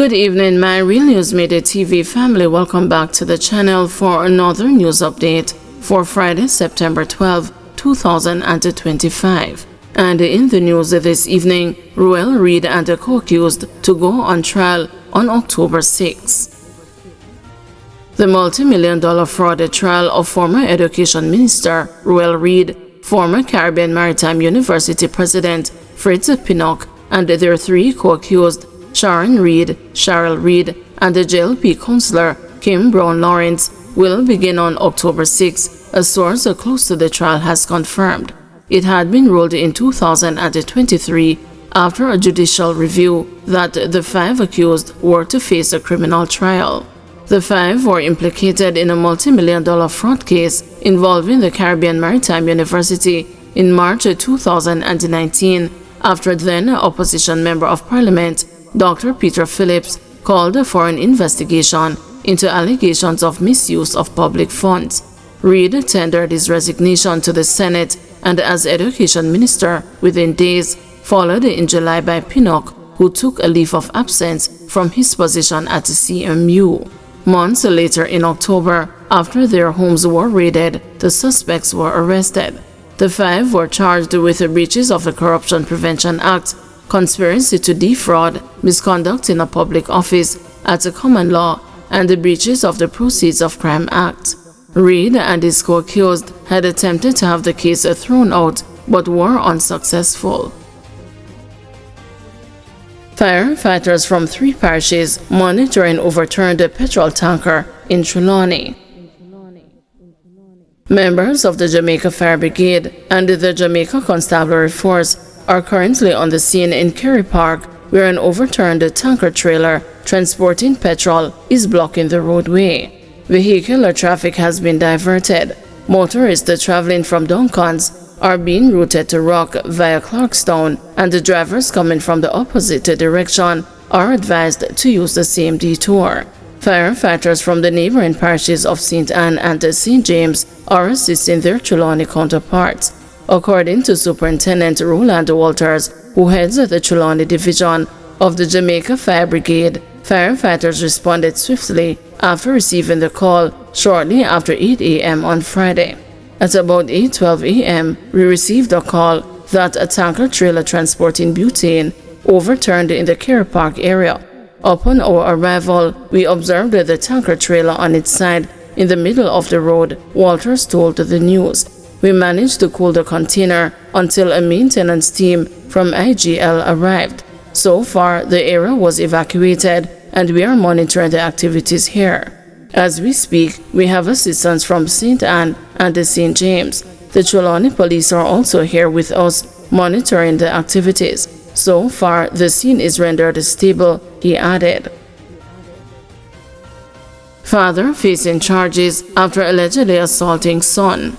Good evening, my Real News Midday TV family. Welcome back to the channel for another news update for Friday, September 12, 2025. And in the news this evening, Royal Reid and the co-accused to go on trial on October 6. The multi-million-dollar fraud trial of former Education Minister Royal Reid, former Caribbean Maritime University President Fritz Pinnock, and their three co-accused, Sharon Reid, Cheryl Reid, and the JLP counselor Kim Brown Lawrence, will begin on October 6, a source close to the trial has confirmed. It had been ruled in 2023 after a judicial review that the five accused were to face a criminal trial. The five were implicated in a multi-million-dollar fraud case involving the Caribbean Maritime University in March 2019 after then opposition member of parliament Dr. Peter Phillips called for an investigation into allegations of misuse of public funds. Reid tendered his resignation to the Senate and as Education Minister within days, followed in July by Pinnock, who took a leave of absence from his position at the CMU. Months later in October, after their homes were raided, the suspects were arrested. The five were charged with breaches of the Corruption Prevention Act, conspiracy to defraud, misconduct in a public office at a common law, and the breaches of the Proceeds of Crime Act. Reid and his co-accused had attempted to have the case thrown out but were unsuccessful. Firefighters from three parishes monitor an overturned petrol tanker in Trelawney. Members of the Jamaica Fire Brigade and the Jamaica Constabulary Force are currently on the scene in Kerry Park, where an overturned tanker trailer transporting petrol is blocking the roadway. Vehicular traffic has been diverted. Motorists traveling from Duncans are being routed to Rock via Clarkstown, and the drivers coming from the opposite direction are advised to use the same detour. Firefighters from the neighboring parishes of St. Anne and St. James are assisting their Trelawney counterparts. According to Superintendent Roland Walters, who heads the Trelawney Division of the Jamaica Fire Brigade, firefighters responded swiftly after receiving the call shortly after 8 a.m. on Friday. At about 8:12 a.m., we received a call that a tanker trailer transporting butane overturned in the Kerry Park area. Upon our arrival, we observed the tanker trailer on its side in the middle of the road, Walters told the news. We managed to cool the container until a maintenance team from IGL arrived. So far, the area was evacuated and we are monitoring the activities here. As we speak, we have assistance from St. Anne and St. James. The Trelawney police are also here with us, monitoring the activities. So far, the scene is rendered stable, he added. Father facing charges after allegedly assaulting son.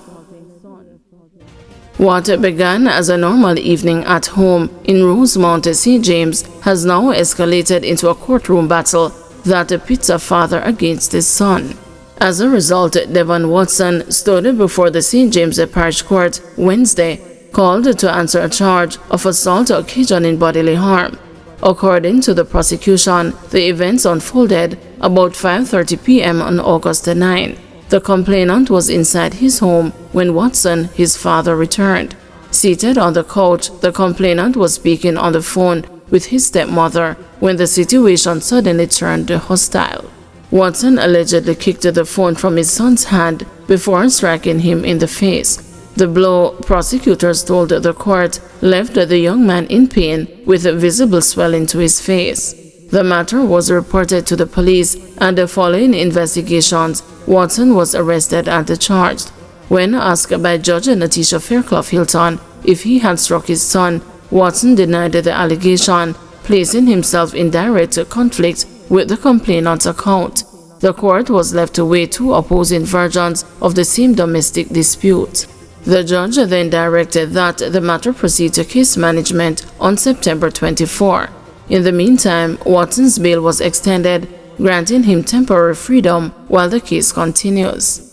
What began as a normal evening at home in Rosemount, St. James has now escalated into a courtroom battle that pits a father against his son. As a result, Devon Watson stood before the St. James Parish Court Wednesday, called to answer a charge of assault occasioning bodily harm. According to the prosecution, the events unfolded about 5:30 p.m. on August 9. The complainant was inside his home when Watson, his father, returned. Seated on the couch, the complainant was speaking on the phone with his stepmother when the situation suddenly turned hostile. Watson allegedly kicked the phone from his son's hand before striking him in the face. The blow, prosecutors told the court, left the young man in pain with visible swelling to his face. The matter was reported to the police, and following investigations, Watson was arrested and charged. When asked by Judge Natisha Fairclough Hilton if he had struck his son, Watson denied the allegation, placing himself in direct conflict with the complainant's account. The court was left to weigh two opposing versions of the same domestic dispute. The judge then directed that the matter proceed to case management on September 24. In the meantime, Watson's bail was extended, granting him temporary freedom while the case continues.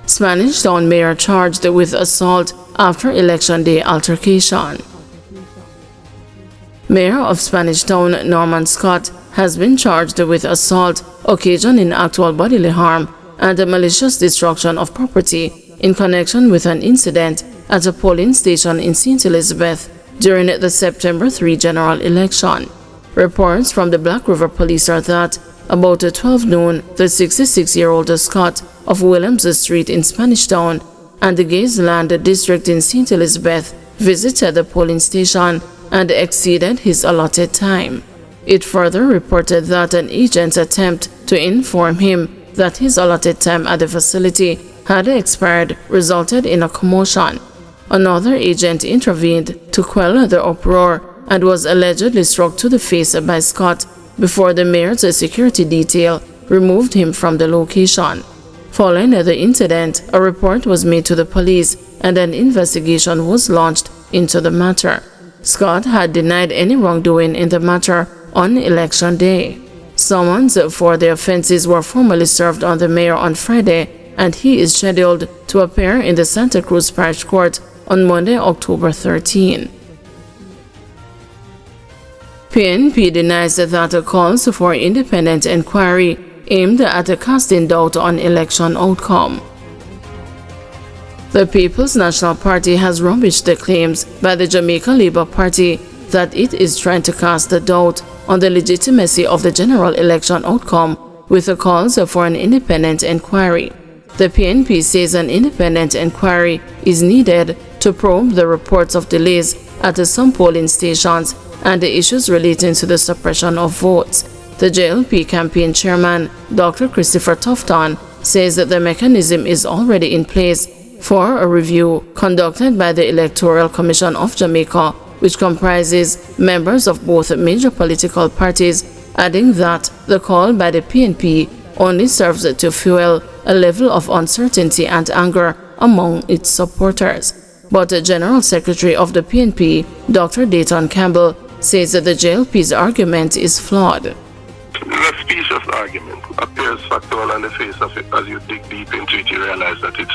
Spanish Town mayor charged with assault after Election Day altercation. Mayor of Spanish Town Norman Scott has been charged with assault occasioning actual bodily harm and malicious destruction of property in connection with an incident at a polling station in St. Elizabeth during the September 3 general election. Reports from the Black River Police are that about 12 noon, the 66-year-old Scott of Williams Street in Spanish Town and the Gazeland district in St. Elizabeth visited the polling station and exceeded his allotted time. It further reported that an agent's attempt to inform him that his allotted time at the facility had expired resulted in a commotion. Another agent intervened to quell the uproar and was allegedly struck to the face by Scott before the mayor's security detail removed him from the location. Following the incident, a report was made to the police and an investigation was launched into the matter. Scott had denied any wrongdoing in the matter on Election Day. Summons for the offenses were formally served on the mayor on Friday, and he is scheduled to appear in the Santa Cruz Parish Court on Monday, October 13. PNP denies that calls for independent inquiry aimed at casting doubt on election outcome. The People's National Party has rubbished the claims by the Jamaica Labour Party that it is trying to cast a doubt on the legitimacy of the general election outcome with calls for an independent inquiry. The PNP says an independent inquiry is needed to probe the reports of delays at some polling stations and the issues relating to the suppression of votes. The JLP campaign chairman, Dr. Christopher Tufton, says that the mechanism is already in place for a review conducted by the Electoral Commission of Jamaica, which comprises members of both major political parties, adding that the call by the PNP only serves to fuel a level of uncertainty and anger among its supporters. But the General Secretary of the PNP, Dr. Dayton Campbell, says that the JLP's argument is flawed. The specious argument appears factual on the face of it. As you dig deep into it, you realize that it's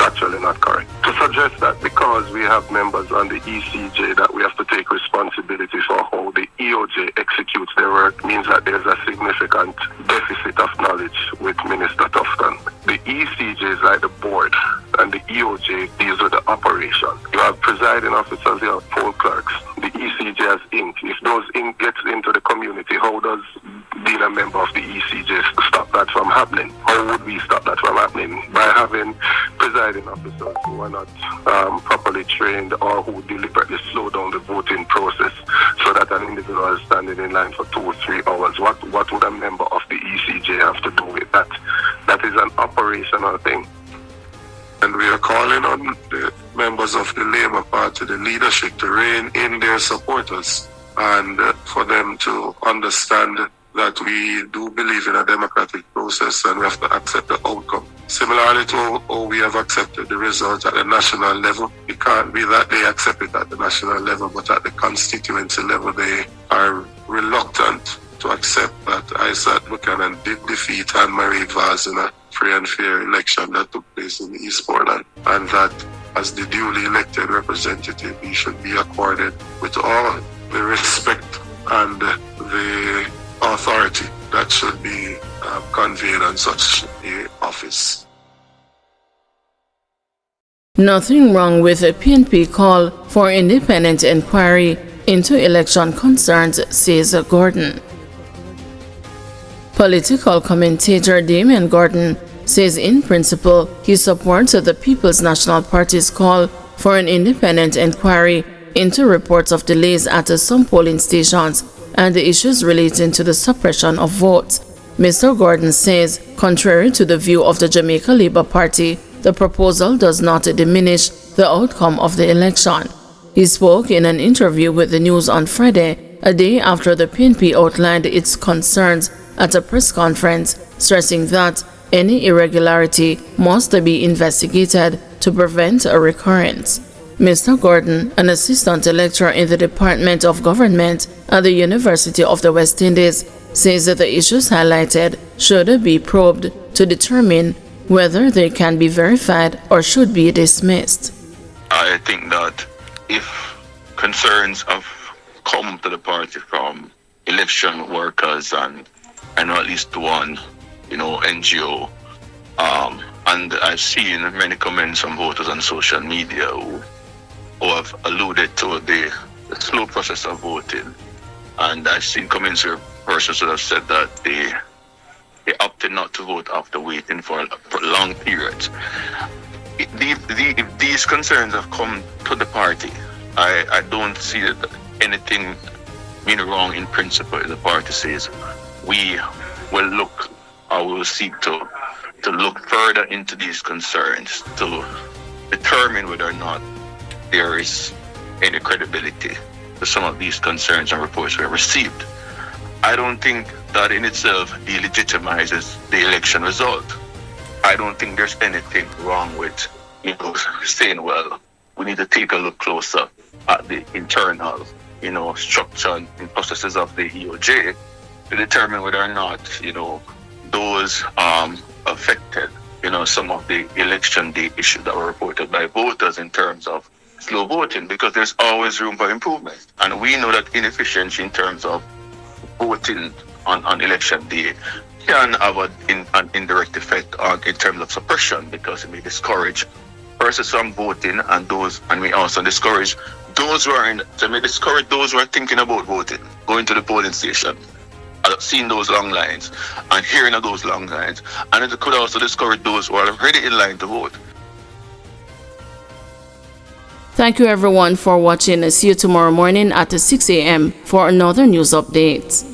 actually not correct. To suggest that because we have members on the ECJ that we have to take responsibility for how the EOJ executes their work means that there's a significant deficit of knowledge with Minister Tufton. The ECJ is like the board, and the EOJ deals with the operation. You have presiding officers, you have poll clerks. The ECJ has ink. If those ink gets into the community, how does being a member of the ECJ stop that from happening? How would we stop that from happening? By having presiding officers who are not properly trained or who deliberately slow down the voting process so that an individual is standing in line for 2 or 3 hours. What would a member of the ECJ have to do with that? That is an operational thing. And we are calling on the members of the Labour Party, the leadership, to rein in their supporters and for them to understand that we do believe in a democratic process and we have to accept the outcome. Similarly to how we have accepted the result at the national level, it can't be that they accept it at the national level, but at the constituency level they are reluctant to accept that Isaac Buchanan did defeat Anne-Marie Vaz in a free and fair election that took place in East Portland, and that as the duly elected representative, he should be accorded with all the respect and the authority that should be conveyed on such an office. Nothing wrong with a PNP call for independent inquiry into election concerns, says Gordon. Political commentator Damian Gordon says in principle he supports the People's National Party's call for an independent inquiry into reports of delays at some polling stations and the issues relating to the suppression of votes. Mr. Gordon says, contrary to the view of the Jamaica Labour Party, the proposal does not diminish the outcome of the election. He spoke in an interview with the news on Friday, a day after the PNP outlined its concerns at a press conference, stressing that any irregularity must be investigated to prevent a recurrence. Mr. Gordon, an assistant lecturer in the Department of Government at the University of the West Indies, says that the issues highlighted should be probed to determine whether they can be verified or should be dismissed. I think that if concerns of come to the party from election workers and I know at least one, NGO. And I've seen many comments from voters on social media who have alluded to the slow process of voting. And I've seen comments where persons who have said that they opted not to vote after waiting for long periods. If these concerns have come to the party, I don't see that anything being wrong in principle. The party says we will look or we will seek to look further into these concerns to determine whether or not there is any credibility to some of these concerns and reports we have received. I don't think that in itself delegitimizes the election result. I don't think there's anything wrong with saying, well, we need to take a look closer at the internal, structure and processes of the EOJ to determine whether or not, those affected, some of the election day issues that were reported by voters in terms of slow voting, because there's always room for improvement. And we know that inefficiency in terms of voting on election day can have an indirect effect in terms of suppression, because it may discourage persons from voting and we also discourage those who are thinking about voting, going to the polling station, seeing those long lines and hearing of those long lines, and it could also discourage those who are already in line to vote. Thank you everyone for watching. See you tomorrow morning at 6 a.m. for another news update.